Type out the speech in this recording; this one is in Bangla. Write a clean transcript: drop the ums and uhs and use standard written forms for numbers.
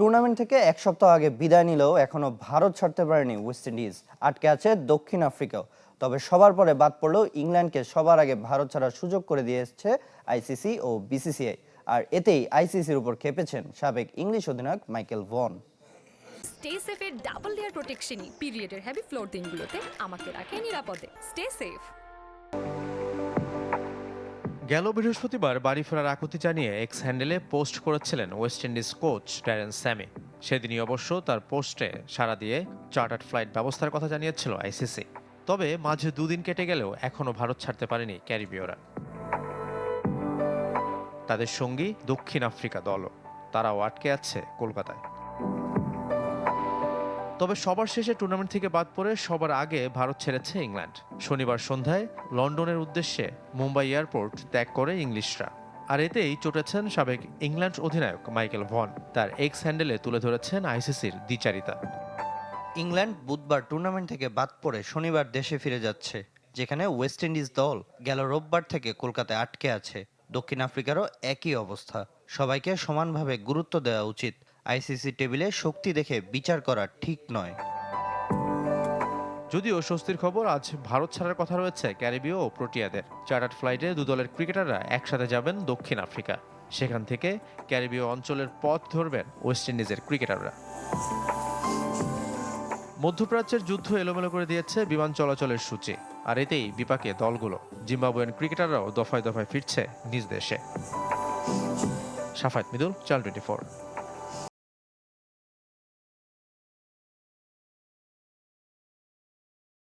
টুর্নামেন্ট থেকে এক সপ্তাহ আগে বিদায় নিলেও এখনো ভারত ছাড়তে পারেনি ওয়েস্ট ইন্ডিজ। আটকে আছে দক্ষিণ আফ্রিকাও। তবে সবার পরে বাদ পড়লেও ইংল্যান্ডকে সবার আগে ভারত ছাড়ার সুযোগ করে দিয়েছে আইসিসি ও বিসিসিআই। আর এতেই আইসিসির উপর খেপেছেন সাবেক ইংলিশ অধিনায়ক মাইকেল ভন। স্টে সেফের ডাবল লেয়ার প্রোটেকশনই পিরিয়ডের হেভি ফ্লোর দিনগুলোতে আমাকে রাখে নিরাপদে। Stay safe. গেল বৃহস্পতিবার বাড়ি ফেরার আকুতি জানিয়ে এক্স হ্যান্ডেলে পোস্ট করেছিলেন West Indies coach Darren Sammy. সেদিনই অবশ্য তার পোস্টে সাড়া দিয়ে চার্টার্ড ফ্লাইট ব্যবস্থার কথা জানিয়েছিল আইসিসি। তবে মাঝে দুদিন কেটে গেলেও এখনও ভারত ছাড়তে পারেনি ক্যারিবীয়রা। তাদের সঙ্গী দক্ষিণ আফ্রিকা দলও, তারাও আটকে আছে কলকাতায়। তবে সবার শেষে টুর্নামেন্ট থেকে বাদ পড়ে সবার আগে ভারত ছেড়েছে ইংল্যান্ড। শনিবার সন্ধ্যায় লন্ডনের উদ্দেশ্যে মুম্বাই এয়ারপোর্ট ত্যাগ করে ইংলিশরা। আর এতেই চটেছেন সাবেক ইংল্যান্ড অধিনায়ক মাইকেল ভন। তার এক্স হ্যান্ডেলে তুলে ধরেছেন আইসিসির দ্বিচারিতা। ইংল্যান্ড বুধবার টুর্নামেন্ট থেকে বাদ পড়ে শনিবার দেশে ফিরে যাচ্ছে, যেখানে ওয়েস্ট ইন্ডিজ দল গেল রোববার থেকে কলকাতায় আটকে আছে। দক্ষিণ আফ্রিকারও একই অবস্থা। সবাইকে সমানভাবে গুরুত্ব দেওয়া উচিত। আইসিসি টেবিলে শক্তি দেখে বিচার করা ঠিক নয়। যদিও স্বস্তির খবর, আজ ভারত ছাড়ার কথা রয়েছে ক্যারিবীয় ও প্রোটিয়াদের। চার্টার্ড ফ্লাইটে দু দলের ক্রিকেটাররা একসাথে যাবেন দক্ষিণ আফ্রিকা। সেখান থেকে ক্যারিবীয় অঞ্চলের পথ ধরবেন ওয়েস্ট ইন্ডিজের ক্রিকেটাররা। মধ্যপ্রাচ্যের যুদ্ধ এলোমেলো করে দিয়েছে বিমান চলাচলের সূচি। আর এতেই বিপাকে দলগুলো। জিম্বাবুয়েন ক্রিকেটাররাও দফায় দফায় ফিরছে নিজ দেশে। সাফায়েত মিদুল, চ্যানেল 24।